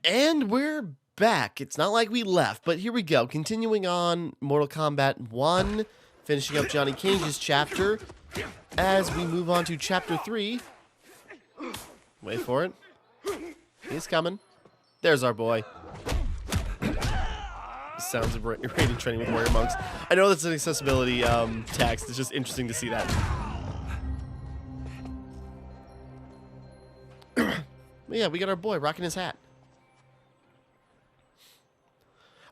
And we're back. It's not like we left, but here we go. Continuing on Mortal Kombat 1, finishing up Johnny Cage's chapter. As we move on to chapter 3. Wait for it. He's coming. There's our boy. Sounds of rating training with warrior monks. I know that's an accessibility text. It's just interesting to see that. But yeah, we got our boy rocking his hat.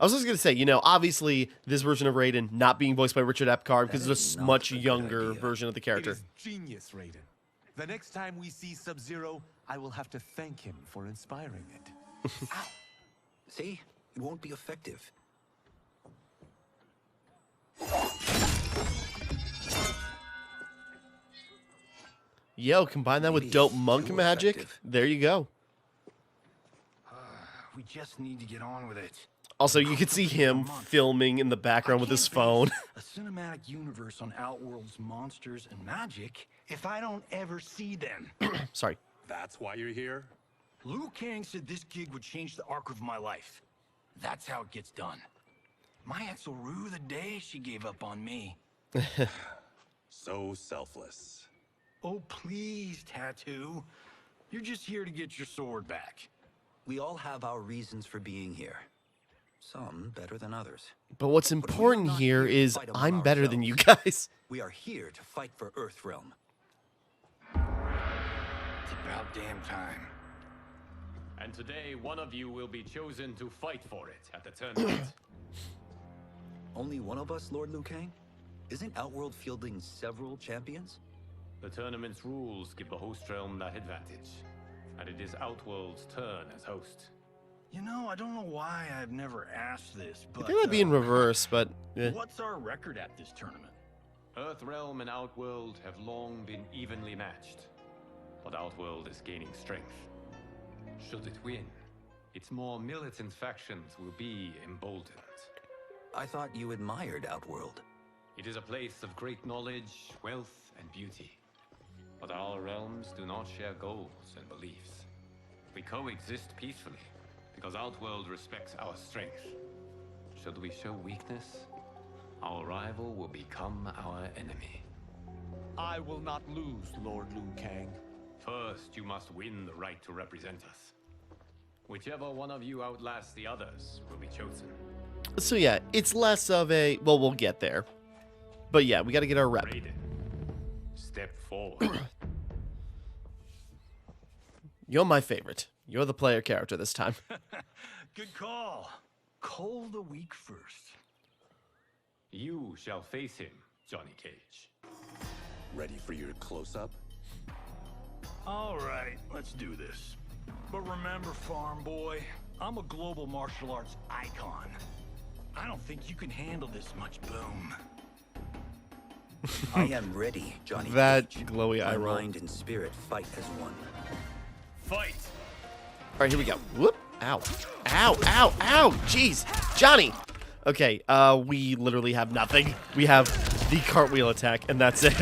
I was just going to say, you know, obviously, this version of Raiden not being voiced by Richard Epcar because it's a much younger version of the character. It is genius, Raiden. The next time we see Sub-Zero, I will have to thank him for inspiring it. Ow. See? It won't be effective. Yo, combine that with dope monk magic. Effective. There you go. We just need to get on with it. Also, you could see him filming in the background with his phone. A cinematic universe on Outworld's monsters and magic if I don't ever see them. Sorry. That's why you're here? Liu Kang said this gig would change the arc of my life. That's how it gets done. My ex will rue the day she gave up on me. So selfless. Oh, please, Tattoo. You're just here to get your sword back. We all have our reasons for being here. Some better than others. But what's But we are important not here to is fight among I'm better than you ourselves. guys. We are here to fight for Earthrealm. It's about damn time. And today, one of you will be chosen to fight for it at the tournament. Only one of us, Lord Liu Kang? Isn't Outworld fielding several champions? The tournament's rules give the host realm that advantage. And it is Outworld's turn as host. You know, I don't know why I've never asked this, I but think that'd be in reverse, but what's our record at this tournament? Earthrealm and Outworld have long been evenly matched. But Outworld is gaining strength. Should it win, its more militant factions will be emboldened. I thought you admired Outworld. It is a place of great knowledge, wealth, and beauty. But our realms do not share goals and beliefs. We coexist peacefully, because Outworld respects our strength. Should we show weakness, our rival will become our enemy. I will not lose, Lord Liu Kang. First, you must win the right to represent us. Whichever one of you outlasts the others will be chosen. so yeah, it's less of a, well, we'll get there. But yeah, we got to get our rep. Raiden, step forward. You're my favorite. You're the player character this time. Good call. Cole the week first. You shall face him, Johnny Cage. Ready for your close-up? All right, let's do this. But remember, farm boy, I'm a global martial arts icon. I don't think you can handle this much boom. I am ready, Johnny That Cage. glowy eye My roll. mind and spirit fight as one. Fight! All right, here we go. Whoop. Ow. Ow, ow, ow. Jeez. Johnny. Okay, we literally have nothing. We have the cartwheel attack, and that's it.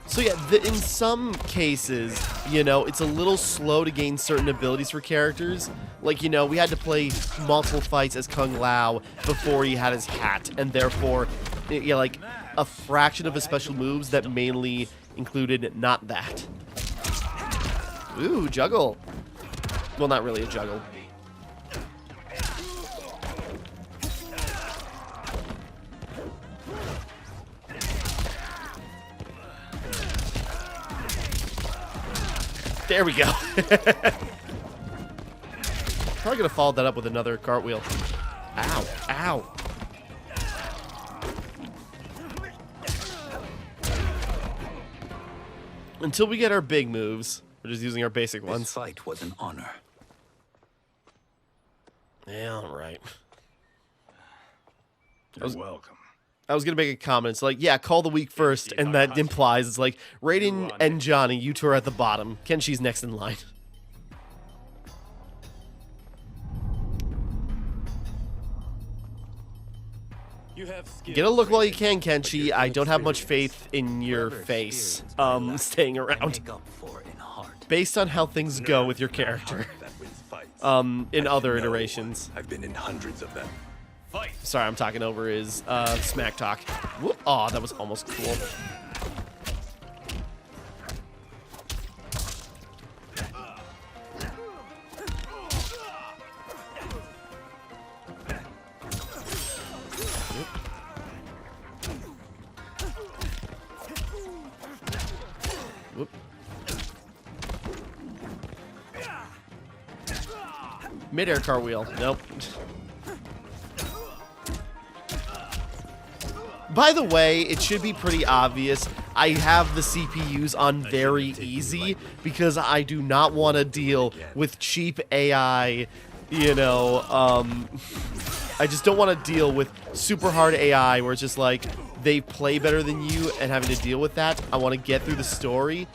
So yeah, in some cases, you know, it's a little slow to gain certain abilities for characters. Like, you know, we had to play multiple fights as Kung Lao before he had his hat, and therefore, yeah, like, a fraction of his special moves that mainly included not that. Ooh, juggle. Well, not really a juggle. There we go. Probably gonna follow that up with another cartwheel. Ow, ow. Until we get our big moves, we're just using our basic This ones. fight was an honor. Yeah, all right. You're welcome. I was gonna make a comment. It's like, yeah, call the week first, and that implies it's like Raiden and Johnny, you two are at the bottom. Kenshi's next in line. Get a look while you can, Kenshi. I don't have much faith in your face staying around. Based on how things go with your character. In other iterations. I've been in hundreds of them. Sorry, I'm talking over his smack talk. Whoop. Oh, that was almost cool. Whoop. Mid-air cartwheel. Nope. By the way, it should be pretty obvious. I have the CPUs on very easy because I do not want to deal with cheap AI, you know, I just don't want to deal with super hard AI where it's just like they play better than you and having to deal with that. I want to get through the story.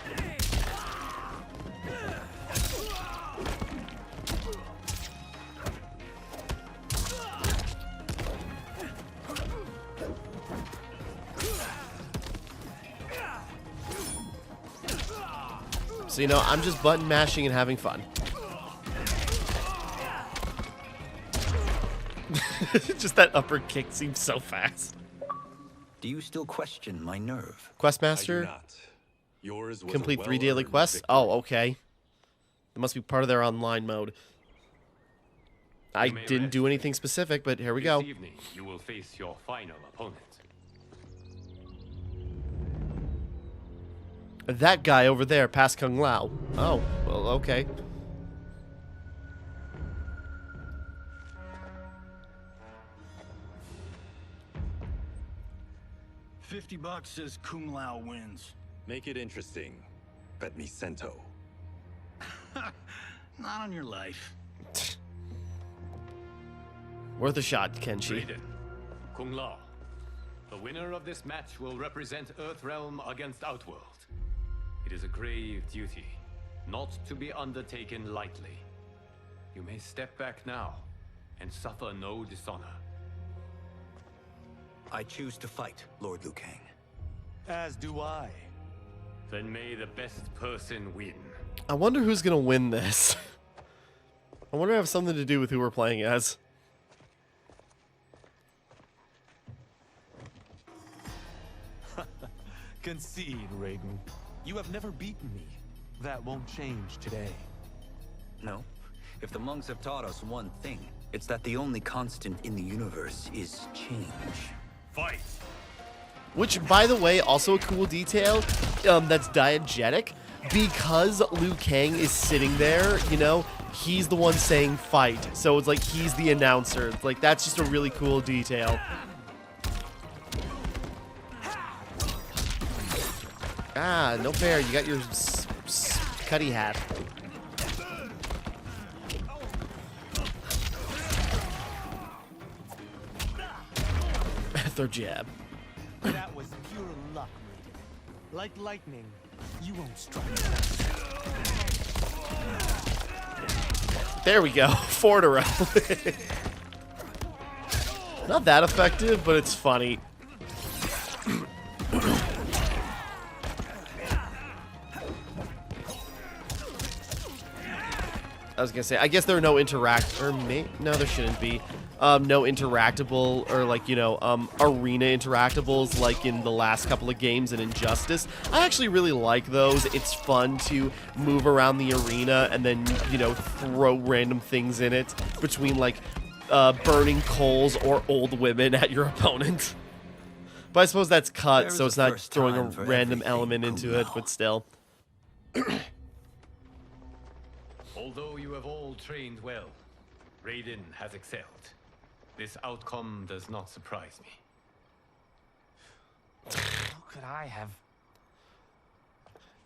So, you know, I'm just button mashing and having fun. Just that upper kick seems so fast. Do you still question my nerve? Questmaster? Yours was Complete a 3 daily well-earned quests? victory. Oh, okay. It must be part of their online mode. I You may didn't rest. do anything specific, but here we go. This evening, you will face your final opponent. That guy over there, past Kung Lao. Oh, well, okay. $50 says Kung Lao wins. Make it interesting. Bet me cento. Not on your life. Worth a shot, Kenshi. Raiden, Kung Lao. The winner of this match will represent Earthrealm against Outworld. It is a grave duty, not to be undertaken lightly. You may step back now and suffer no dishonor. I choose to fight, Lord Liu Kang. As do I. Then may the best person win. I wonder who's gonna win this. I wonder if it has something to do with who we're playing as. Concede, Raiden. You have never beaten me. That won't change today. No. If the monks have taught us one thing, it's that the only constant in the universe is change. Fight! Which, by the way, also a cool detail that's diegetic. Because Liu Kang is sitting there, you know, he's the one saying fight. So it's like he's the announcer. It's like, that's just a really cool detail. Ah, no fair. You got your cutty hat. Third jab. That was pure luck, Raiden. Like lightning, you won't strike. There we go. 4 in a row. Not that effective, but it's funny. I was gonna say, I guess there are no no, there shouldn't be. No interactable or like, you know, arena interactables like in the last couple of games in Injustice. I actually really like those. It's fun to move around the arena and then, you know, throw random things in it between like burning coals or old women at your opponent. But I suppose that's cut, There's so a it's not first throwing a time for random everything, element into it, Kung Lao. but still. Although you have all trained well, Raiden has excelled. This outcome does not surprise me. How could I have?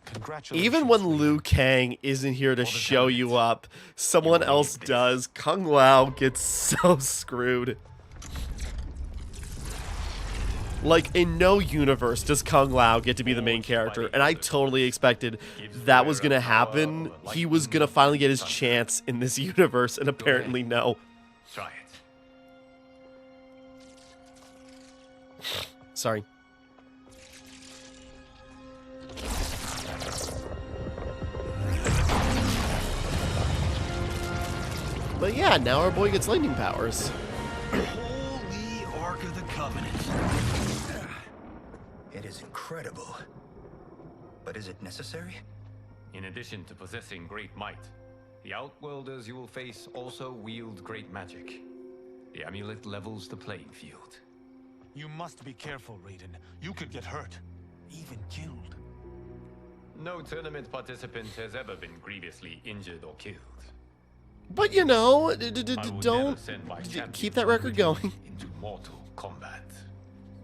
Congratulations. Even when Raiden. Liu Kang isn't here to All the show you benefits. up, someone You else need this. does. Kung Lao gets so screwed. Like, in no universe does Kung Lao get to be the main character, and I totally expected that was gonna happen. He was gonna finally get his chance in this universe, and apparently no. Try Sorry. But yeah, now our boy gets lightning powers. Holy Ark of the Covenant. It is incredible. But is it necessary? In addition to possessing great might, the Outworlders you will face also wield great magic. The amulet levels the playing field. You must be careful, Raiden. You could get hurt, even killed. No tournament participant has ever been grievously injured or killed. But you know, I would never don't send my keep champion that record going. into mortal combat.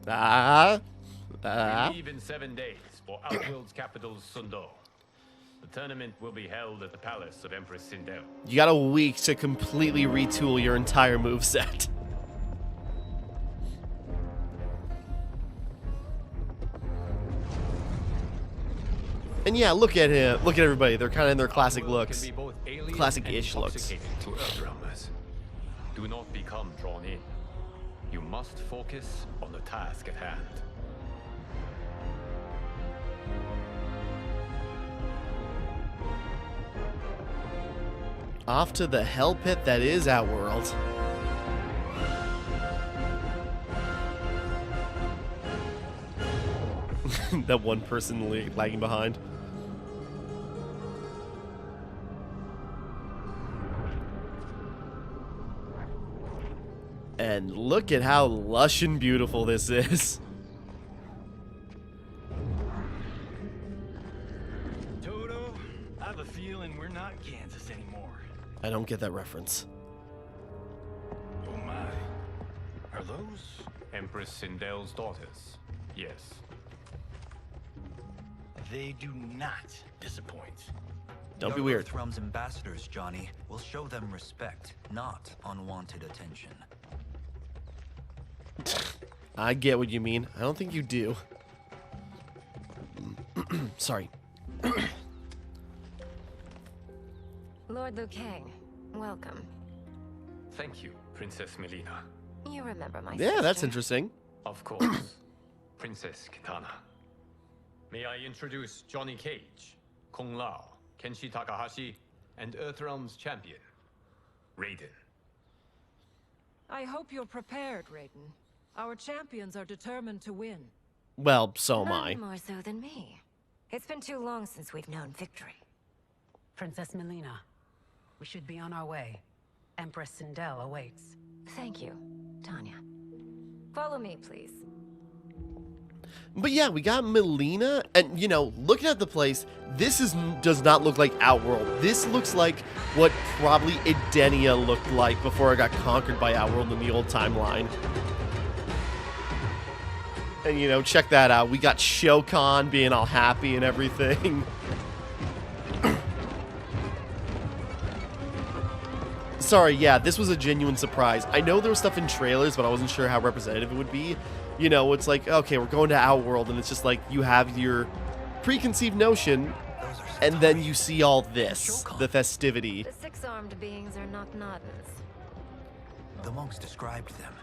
We We leave in 7 days for Outworld's capital, Sundo. The tournament will be held at the palace of Empress Sindel. You got a week to completely retool your entire moveset. And yeah, look at him. Look at everybody. They're kind of in their classic Outworld looks. Can be both alien Classic-ish and looks. intoxicating to Earthrealmers. Do not become drawn in. You must focus on the task at hand. Off to the hell pit that is Outworld. That one person lagging behind. And look at how lush and beautiful this is. Toto, I have a feeling we're not Kansas anymore. I don't get that reference. Oh my. Are those? Empress Sindel's daughters. Yes. They do not disappoint. Don't be Your weird. Earthrealm's ambassadors, Johnny, will show them respect, not unwanted attention. I get what you mean. I don't think you do. Sorry. Lord Liu Kang, welcome. Thank you, Princess Melina. You remember my Yeah, that's sister. interesting. Of course, Princess Kitana. May I introduce Johnny Cage, Kung Lao, Kenshi Takahashi, and Earthrealm's champion, Raiden. I hope you're prepared, Raiden. Our champions are determined to win. Well, so am I. None more so than me. It's been too long since we've known victory. Princess Melina, we should be on our way. Empress Sindel awaits. Thank you, Tanya. Follow me, please. But yeah, we got Melina, and you know, looking at the place, this does not look like Outworld. This looks like what probably Edenia looked like before it got conquered by Outworld in the old timeline. And you know, check that out. We got Shokan being all happy and everything. Sorry, yeah, this was a genuine surprise. I know there was stuff in trailers, but I wasn't sure how representative it would be. You know, it's like, okay, we're going to Outworld, and it's just like you have your preconceived notion, and then you see all this, the festivity. The six-armed beings are not Noddens. The monks described them,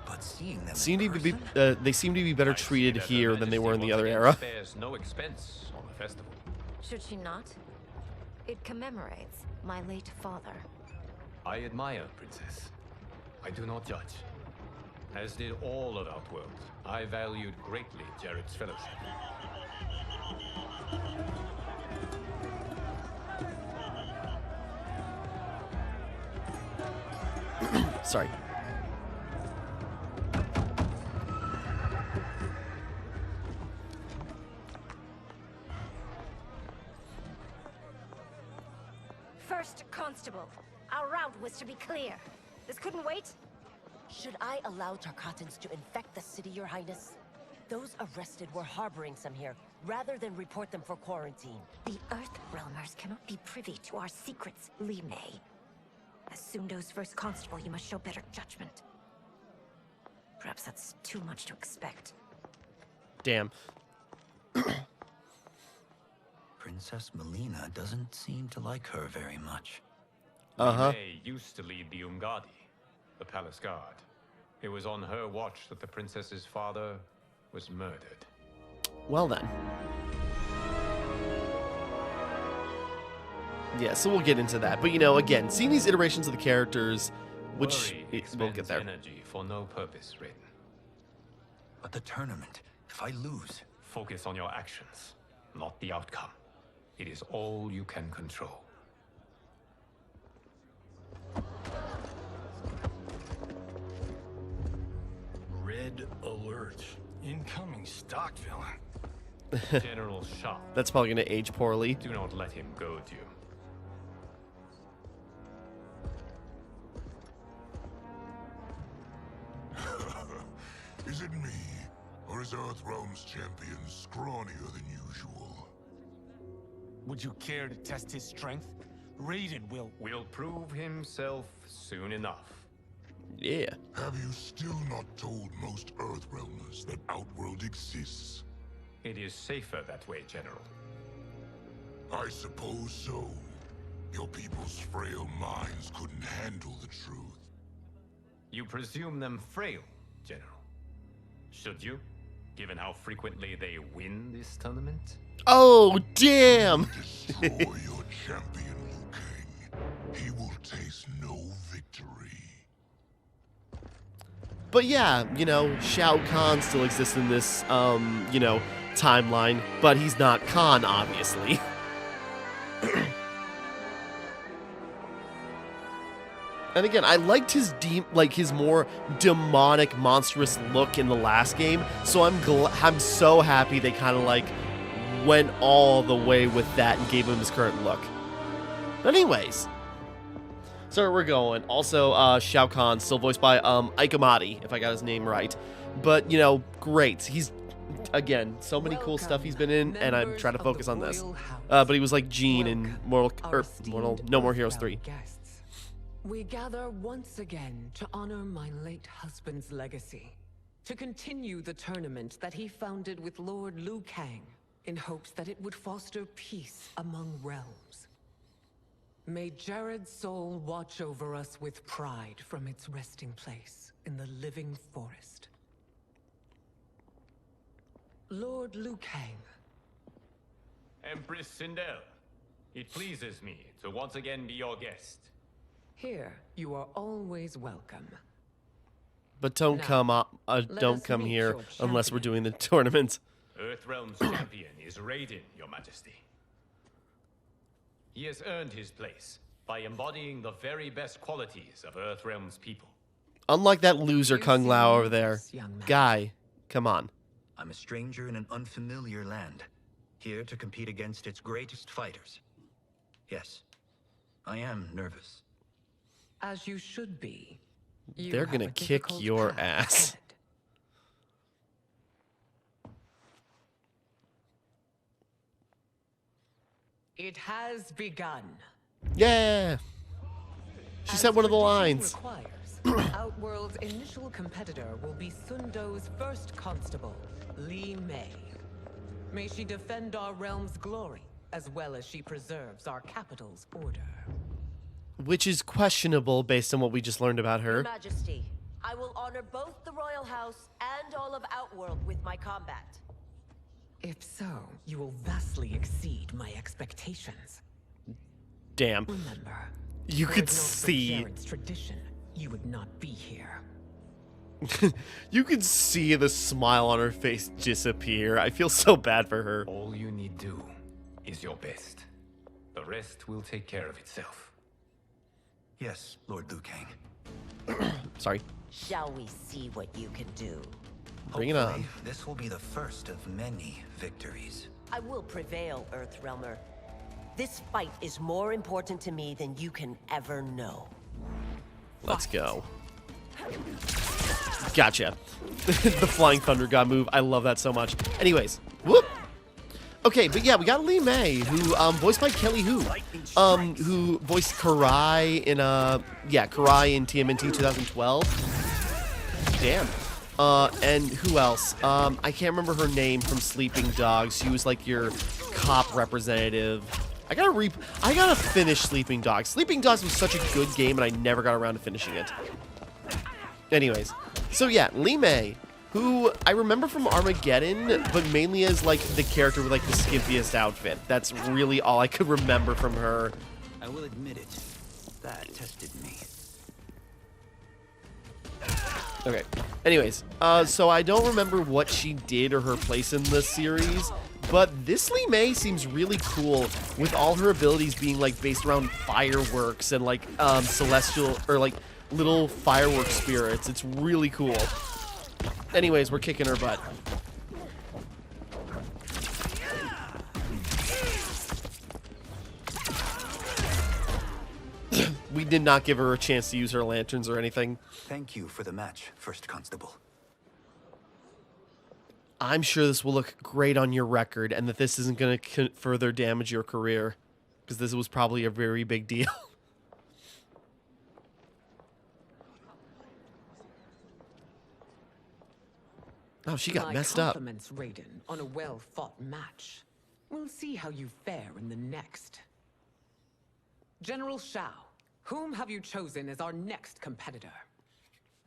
but seeing them They seem to be better I see treated that Her here than they Majesty were in the once other again era. spares no expense on the festival. Should she not? It commemorates my late father. I admire, Princess. I do not judge. As did all of Outworld, I valued greatly Jarrett's fellowship. Sorry. First Constable, our route was to be clear. This couldn't wait? Should I allow Tarkatans to infect the city, Your Highness? Those arrested were harboring some here, rather than report them for quarantine. The Earthrealmers cannot be privy to our secrets, Li Mei. As Sundo's first constable, you must show better judgment. Perhaps that's too much to expect. Damn. Princess Melina doesn't seem to like her very much. Uh-huh. May used to lead the the palace guard. It was on her watch that the princess's father, was murdered. Well then. Yeah, so we'll get into that. But, you know, again, seeing these iterations of the characters, which Worry we'll get expends there. energy for no purpose, Raiden. But the tournament, if I lose, Focus on your actions, not the outcome. It is all you can control. Red alert. Incoming stock villain. General Sharp, That's probably going to age poorly. do not let him goad you. Is it me, or is Earthrealm's champion scrawnier than usual? Would you care to test his strength? Raiden will Prove himself soon enough. Yeah. Have you still not told most Earthrealmers that Outworld exists? It is safer that way, General. I suppose so. Your people's frail minds couldn't handle the truth. You presume them frail, General. Should you, given how frequently they win this tournament? Oh, damn! Destroy your champion, Liu Kang. He will taste no victory. But yeah, you know, Shao Kahn still exists in this, you know, timeline, but he's not Khan, obviously. And again, I liked his his more demonic, monstrous look in the last game, so I'm so happy they kind of like went all the way with that and gave him his current look. But anyways, so we're going. Also, Shao Kahn, still voiced by Ikamati, if I got his name right. But, you know, great. He's, again, so many cool stuff he's been in, and I'm trying to focus on this. But he was like Gene in No More Heroes 3. We gather once again to honor my late husband's legacy, to continue the tournament that he founded with Lord Liu Kang, in hopes that it would foster peace among realms. May Jared's soul watch over us with pride from its resting place in the living forest. Lord Liu Kang. Empress Sindel, it pleases me to once again be your guest. Here, you are always welcome. But don't come don't come here unless we're doing the tournament. Earthrealm's champion is Raiden, Your Majesty. He has earned his place by embodying the very best qualities of Earthrealm's people. Unlike that loser Kung Lao over there. Guy, come on. I'm a stranger in an unfamiliar land, here to compete against its greatest fighters. Yes, I am nervous. As you should be. They're gonna kick your ass. It has begun. Yeah! She said one of the lines. Outworld's initial competitor will be Sundo's first constable, Li Mei. May she defend our realm's glory, as well as she preserves our capital's order. Which is questionable based on what we just learned about her. Your Majesty, I will honor both the Royal House and all of Outworld with my combat. If so, you will vastly exceed my expectations. Damn. Remember, You were could it not for see. Jared's tradition, you would not be here. You could see the smile on her face disappear. I feel so bad for her. All you need do is your best. The rest will take care of itself. Yes, Lord Liu Kang. Sorry. Shall we see what you can do? Bring it on. Hopefully, this will be the first of many victories. I will prevail, Earthrealmer. This fight is more important to me than you can ever know. Let's go. Gotcha. The Flying Thunder God move. I love that so much. Anyways. Whoop. Okay, but yeah, we got Li Mei, who, voiced by Kelly Hu, who voiced Karai in, Karai in TMNT 2012. Damn. And who else? I can't remember her name from Sleeping Dogs. She was like your cop representative. I gotta finish Sleeping Dogs. Sleeping Dogs was such a good game, and I never got around to finishing it. Anyways, so yeah, Li Mei, who I remember from Armageddon, but mainly as, like, the character with, like, the skimpiest outfit. That's really all I could remember from her. I will admit it. That tested me. Okay. Anyways, so I don't remember what she did or her place in the series, but this Li Mei seems really cool with all her abilities being, like, based around fireworks and, like, celestial, or, like, little firework spirits. It's really cool. Anyways, we're kicking her butt. We did not give her a chance to use her lanterns or anything. Thank you for the match, First Constable. I'm sure this will look great on your record and that this isn't going to further damage your career, because this was probably a very big deal. Oh, she got messed up. Compliments, Raiden, on a well-fought match. We'll see how you fare in the next. General Shao, whom have you chosen as our next competitor?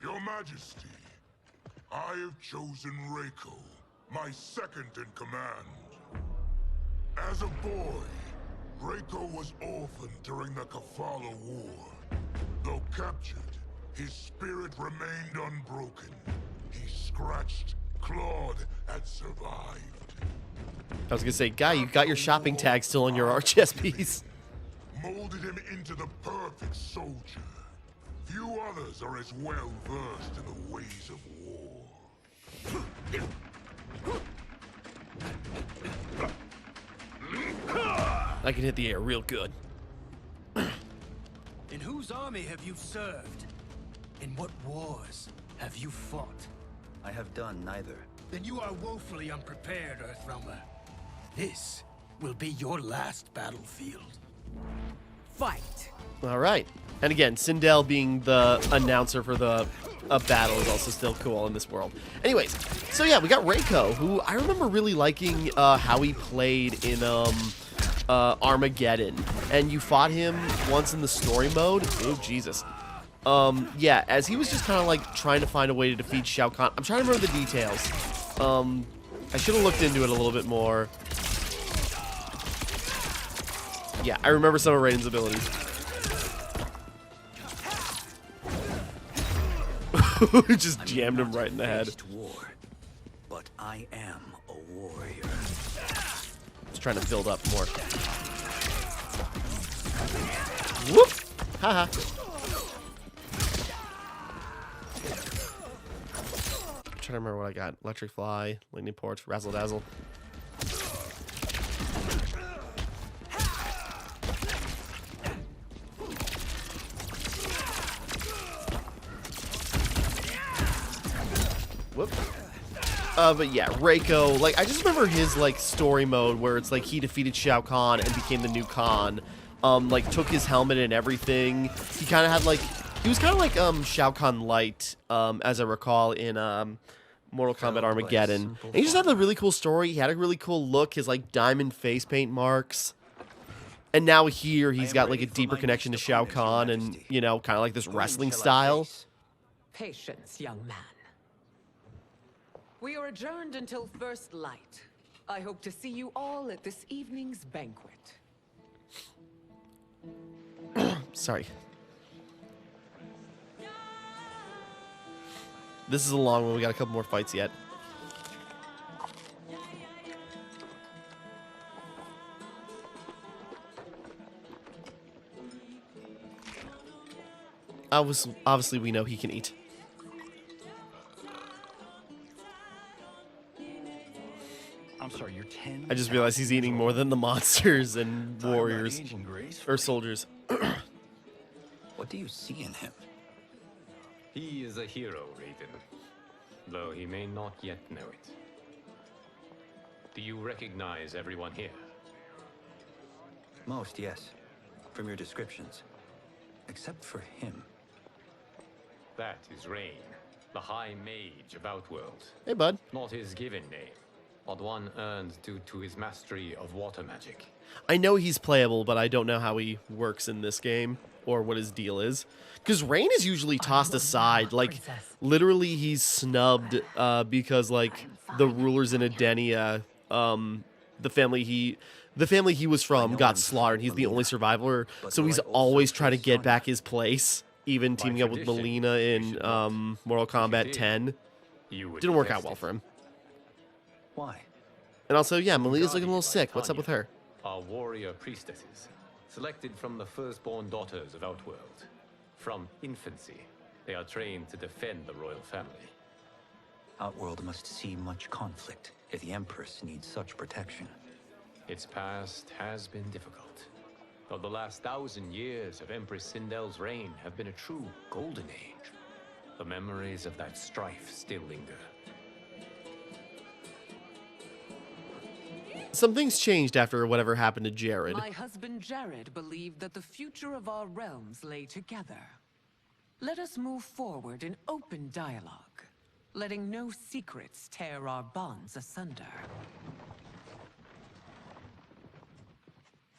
Your Majesty, I have chosen Reiko, my second in command. As a boy, Reiko was orphaned during the Kafala War. Though captured, his spirit remained unbroken. He scratched, clawed, and survived. I was gonna say, guy, you got your shopping tag still on your chest piece. Molded him into the perfect soldier. Few others are as well versed in the ways of war. I can hit the air real good. In whose army have you served? In what wars have you fought? I have done neither. Then you are woefully unprepared, Earthrealmer. This will be your last battlefield. Fight! All right. And again, Sindel being the announcer for the battle is also still cool in this world. Anyways, so yeah, we got Reiko, who I remember really liking how he played in Armageddon. And you fought him once in the story mode. Oh, Jesus. Yeah, as he was just kind of like trying to find a way to defeat Shao Kahn. I'm trying to remember the details. I should have looked into it a little bit more. Yeah, I remember some of Raiden's abilities. Just jammed him right in the head. War, but I am a warrior. Just trying to build up more. Whoop! Haha. I'm trying to remember what I got. Electric Fly, Lightning Porch, Razzle Dazzle. Whoop. But yeah, Reiko, like, I just remember his, like, story mode where it's like he defeated Shao Kahn and became the new Khan. Like, took his helmet and everything. He kind of had, like, he was kind of like, Shao Kahn Light, as I recall, in, Mortal Kombat Armageddon. And he just had a really cool story. He had a really cool look, his, like, diamond face paint marks. And now here, he's got, like, a deeper connection to Shao Kahn and, you know, kind of like this wrestling style. Patience, young man. We are adjourned until first light. I hope to see you all at this evening's banquet. Sorry. This is a long one. We got a couple more fights yet. Obviously, we know he can eat. I'm sorry, you're 10? I just realized he's eating more than the monsters and warriors. Or soldiers. What do you see in him? He is a hero, Raiden, though he may not yet know it. Do you recognize everyone here? Most, yes. From your descriptions. Except for him. That is Rain, the High Mage of Outworld. Hey, bud. Not his given name, but one earned due to his mastery of water magic. I know he's playable, but I don't know how he works in this game. or what his deal is. Because Rain is usually tossed aside. Like, literally he's snubbed because, like, the rulers in Edenia, the family he was from got slaughtered. He's the only survivor, so he's always trying to get back his place, even teaming up with Melina in Mortal Kombat 10. Didn't work out well for him. Why? And also, yeah, Melina's looking a little sick. What's up with her? Are warrior priestesses, selected from the firstborn daughters of Outworld. From infancy, they are trained to defend the royal family. Outworld must see much conflict if the Empress needs such protection. Its past has been difficult, though the last 1,000 years of Empress Sindel's reign have been a true golden age. The memories of that strife still linger. Some things changed after whatever happened to Jared. My husband Jared believed that the future of our realms lay together. Let us move forward in open dialogue, letting no secrets tear our bonds asunder.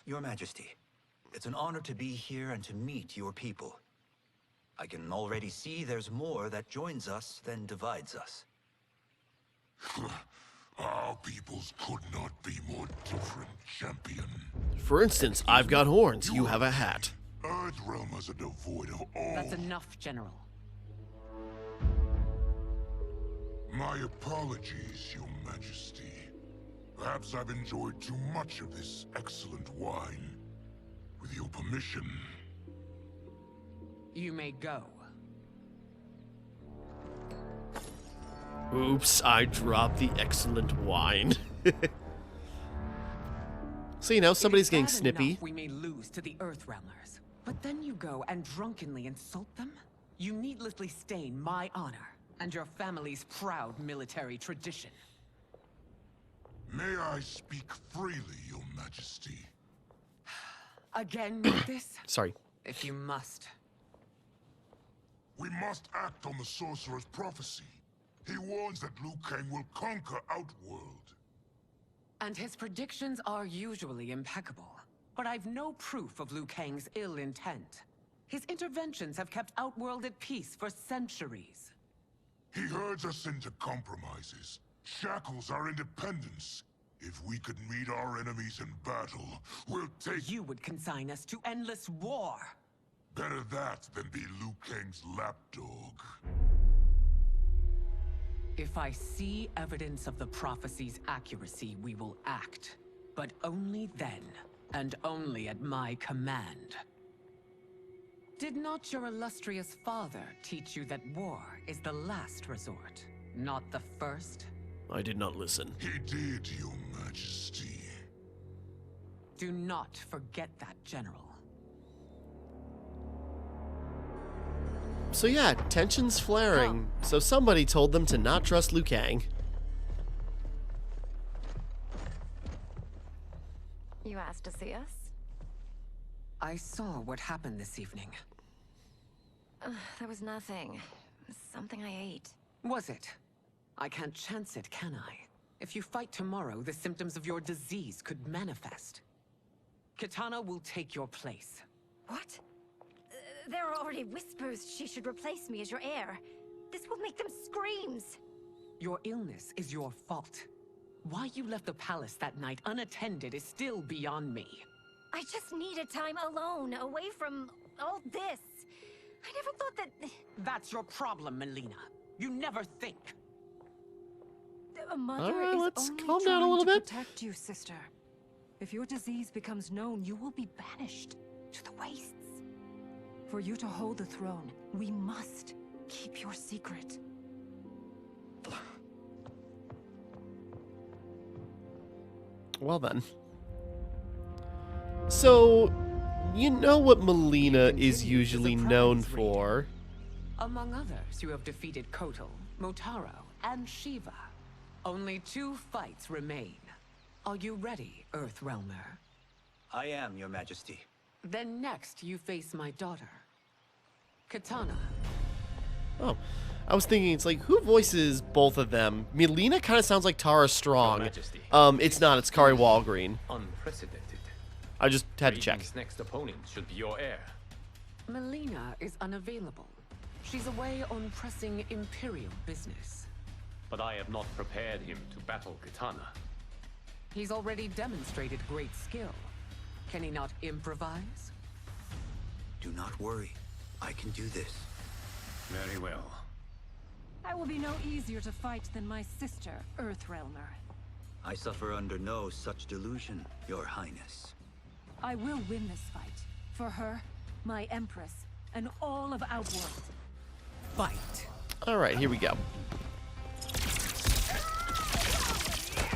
Your Majesty, it's an honor to be here and to meet your people. I can already see there's more that joins us than divides us. Our peoples could not be more different, champion. For instance, I've got horns, you have a hat. Earthrealmers are devoid of all. That's enough, General. My apologies, Your Majesty. Perhaps I've enjoyed too much of this excellent wine. With your permission. You may go. Oops, I dropped the excellent wine. So, you know, somebody's getting snippy. We may lose to the Earthrealmers, but then you go and drunkenly insult them? You needlessly stain my honor and your family's proud military tradition. May I speak freely, Your Majesty? Again with this? Sorry. If you must. We must act on the Sorcerer's prophecy. He warns that Liu Kang will conquer Outworld. And his predictions are usually impeccable. But I've no proof of Liu Kang's ill intent. His interventions have kept Outworld at peace for centuries. He herds us into compromises, shackles our independence. If we could meet our enemies in battle, we'll take— You would consign us to endless war. Better that than be Liu Kang's lapdog. If I see evidence of the prophecy's accuracy, we will act. But only then, and only at my command. Did not your illustrious father teach you that war is the last resort, not the first? I did not listen. He did, Your Majesty. Do not forget that, General. So yeah, tensions flaring. So somebody told them to not trust Liu Kang. You asked to see us? I saw what happened this evening. That was nothing. Something I ate. Was it? I can't chance it, can I? If you fight tomorrow, the symptoms of your disease could manifest. Kitana will take your place. What? There are already whispers she should replace me as your heir. This will make them screams. Your illness is your fault. Why you left the palace that night unattended is still beyond me. I just needed time alone, away from all this. I never thought that... That's your problem, Melina. You never think. A mother Alright, is let's only calm down a trying little to bit. protect you, sister. If your disease becomes known, you will be banished to the wastes. For you to hold the throne, we must keep your secret. Well then. So, you know what Melina is usually known for. Among others, you have defeated Kotal, Motaro, and Shiva. Only 2 fights remain. Are you ready, Earthrealmer? I am, Your Majesty. Then next, you face my daughter, Kitana. Oh, I was thinking, it's like, who voices both of them? Melina kind of sounds like Tara Strong. It's not, it's Kari Walgreen. Unprecedented. I just had to check. Raiden's next opponent should be your heir. Melina is unavailable. She's away on pressing Imperial business. But I have not prepared him to battle Kitana. He's already demonstrated great skill. Can he not improvise? Do not worry. I can do this. Very well. I will be no easier to fight than my sister, Earthrealmer. I suffer under no such delusion, Your Highness. I will win this fight. For her, my Empress, and all of Outworld. Fight. Alright, here we go.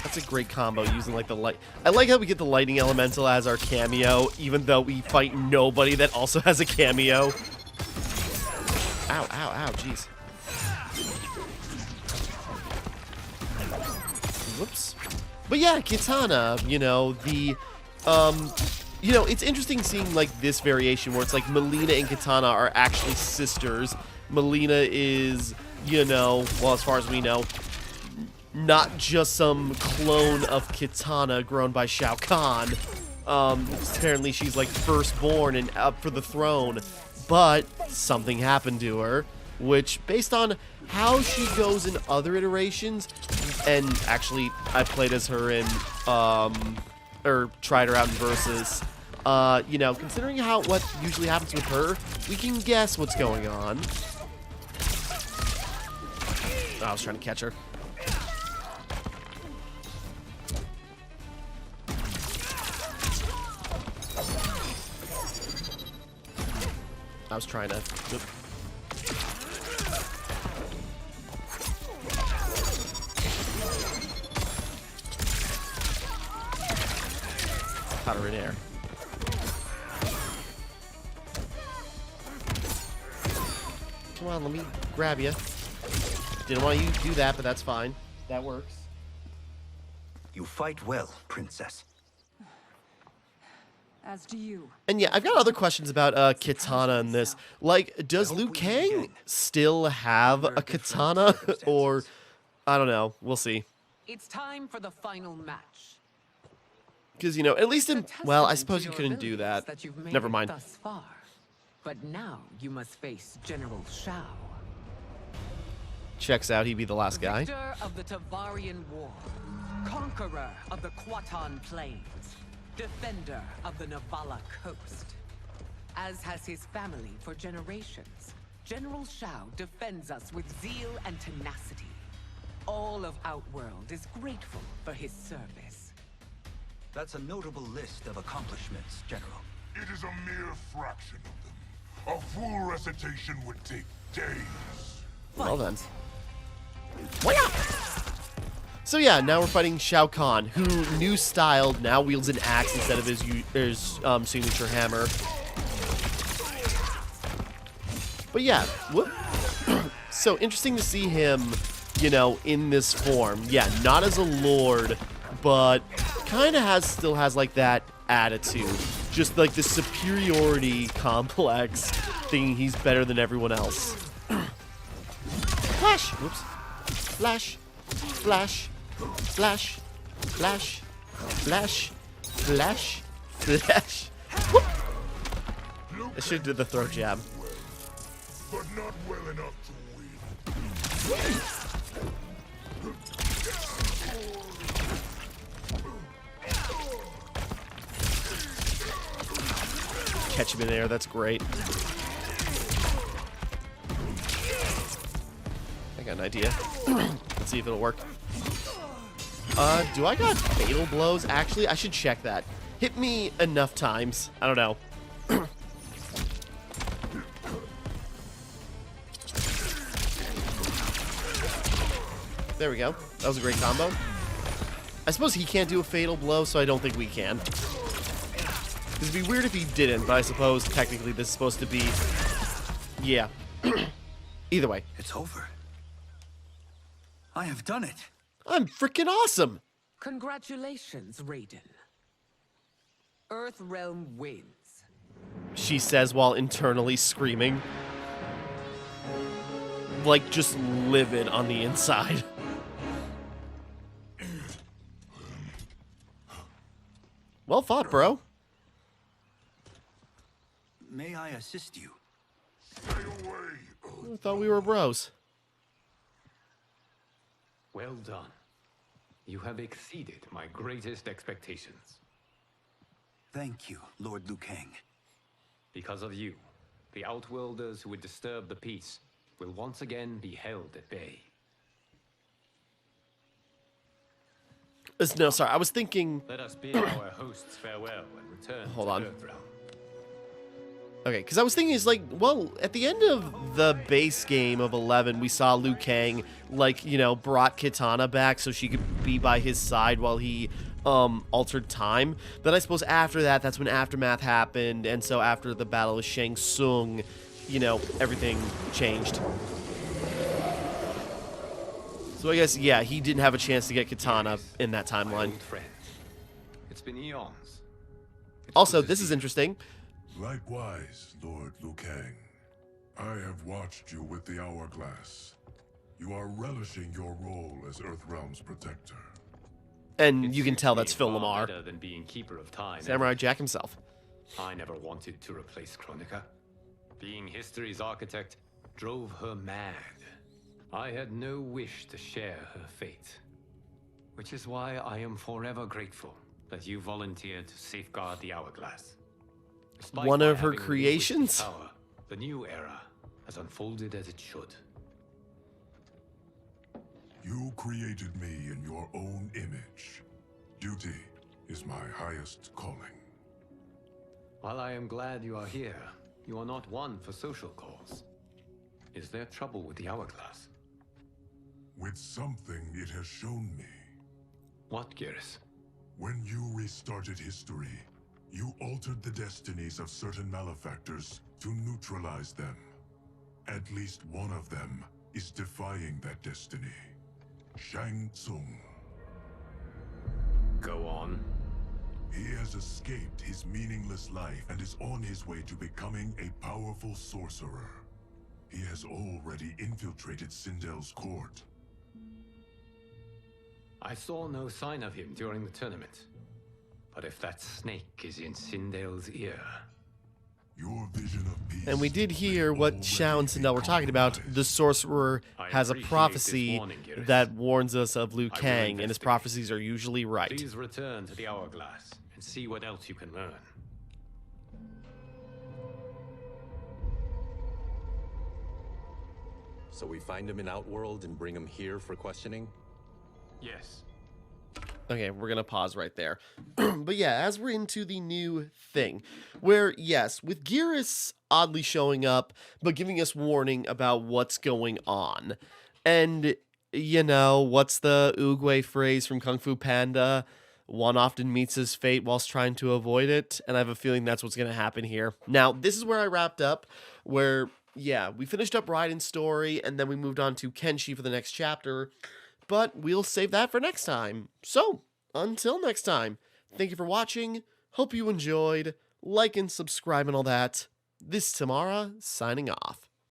That's a great combo using like the light. I like how we get the lightning elemental as our cameo, even though we fight nobody that also has a cameo. Ow, ow, ow, jeez. Whoops. But yeah, Kitana, you know, you know, it's interesting seeing like this variation where it's like Melina and Kitana are actually sisters. Melina is, you know, well, as far as we know, not just some clone of Kitana grown by Shao Kahn. Apparently she's like firstborn and up for the throne, but something happened to her, which based on how she goes in other iterations, and actually I played as her in, or tried her out in Versus, you know, considering what usually happens with her, we can guess what's going on. Oh, I was trying to catch her. I was trying to... Oop. Caught her in air. Come on, let me grab you. Didn't want you to do that, but that's fine. That works. You fight well, Princess. As do you. And yeah, I've got other questions about Kitana in this. Like, does Liu Kang still have a katana? Or, I don't know. We'll see. It's time for the final match. Because, you know, at least in... Well, I suppose you couldn't do that. Never mind. Thus far. But now you must face General Shao. Checks out, he'd be the last guy. Victor of the Tavarian War. Conqueror of the Quatan Plains. Defender of the Navala coast. As has his family for generations, General Shao defends us with zeal and tenacity. All of Outworld is grateful for his service. That's a notable list of accomplishments, General. It is a mere fraction of them. A full recitation would take days. Well then. So yeah, now we're fighting Shao Kahn, who, new styled, now wields an axe instead of his signature hammer. But yeah, whoop. So interesting to see him, you know, in this form. Yeah, not as a lord, but kind of still has like that attitude. Just like the superiority complex, thinking he's better than everyone else. Flash! Whoops. Flash. Flash. Flash. Flash. Flash. Flash. Flash. Whoop. I should do the throw jab. But not well enough to win. Catch him in there, that's great. I got an idea. Let's see if it'll work. Do I got fatal blows? Actually, I should check that. Hit me enough times. I don't know. There we go. That was a great combo. I suppose he can't do a fatal blow, so I don't think we can. It'd be weird if he didn't, but I suppose technically this is supposed to be... Yeah. Either way. It's over. I have done it. I'm freaking awesome. Congratulations, Raiden. Earthrealm wins. She says while internally screaming. Like, just livid on the inside. Well fought, bro. May I assist you? I thought we were bros. Well done. You have exceeded my greatest expectations. Thank you, Lord Liu Kang. Because of you, the Outworlders who would disturb the peace will once again be held at bay. No, sorry, I was thinking... Let us bid our hosts farewell and return Hold to on. Earthrealm. Okay, because I was thinking, it's like, well, at the end of the base game of 11, we saw Liu Kang, like, you know, brought Kitana back so she could be by his side while he altered time. But I suppose after that, that's when Aftermath happened, and so after the Battle of Shang Tsung, you know, everything changed. So I guess, yeah, he didn't have a chance to get Kitana in that timeline. It's been eons. Also, this is interesting. Likewise, Lord Liu Kang. I have watched you with the Hourglass. You are relishing your role as Earthrealm's protector. And you can tell that's Phil Lamar. Better than being keeper of time. Samurai Jack himself. I never wanted to replace Chronica. Being history's architect drove her mad. I had no wish to share her fate. Which is why I am forever grateful that you volunteered to safeguard the Hourglass. Despite One my of her having creations? relinquished power, the new era has unfolded as it should. You created me in your own image. Duty is my highest calling. While I am glad you are here, you are not one for social calls. Is there trouble with the Hourglass? With something it has shown me. What, Geras? When you restarted history, you altered the destinies of certain malefactors to neutralize them. At least one of them is defying that destiny. Shang Tsung. Go on. He has escaped his meaningless life and is on his way to becoming a powerful sorcerer. He has already infiltrated Sindel's court. I saw no sign of him during the tournament. But if that snake is in Sindel's ear... Your vision of peace. And we did hear what Shao and Sindel were talking about. The sorcerer has a prophecy that warns us of Liu Kang, and his prophecies are usually right. Please return to the Hourglass and see what else you can learn. So we find him in Outworld and bring him here for questioning? Yes. Okay, we're going to pause right there. But yeah, as we're into the new thing, where, yes, with Geras oddly showing up, but giving us warning about what's going on. And, you know, what's the Oogway phrase from Kung Fu Panda? One often meets his fate whilst trying to avoid it. And I have a feeling that's what's going to happen here. Now, this is where I wrapped up, where, yeah, we finished up Raiden's story, and then we moved on to Kenshi for the next chapter. But we'll save that for next time. So, until next time, thank you for watching. Hope you enjoyed. Like and subscribe and all that. This is Timmara, signing off.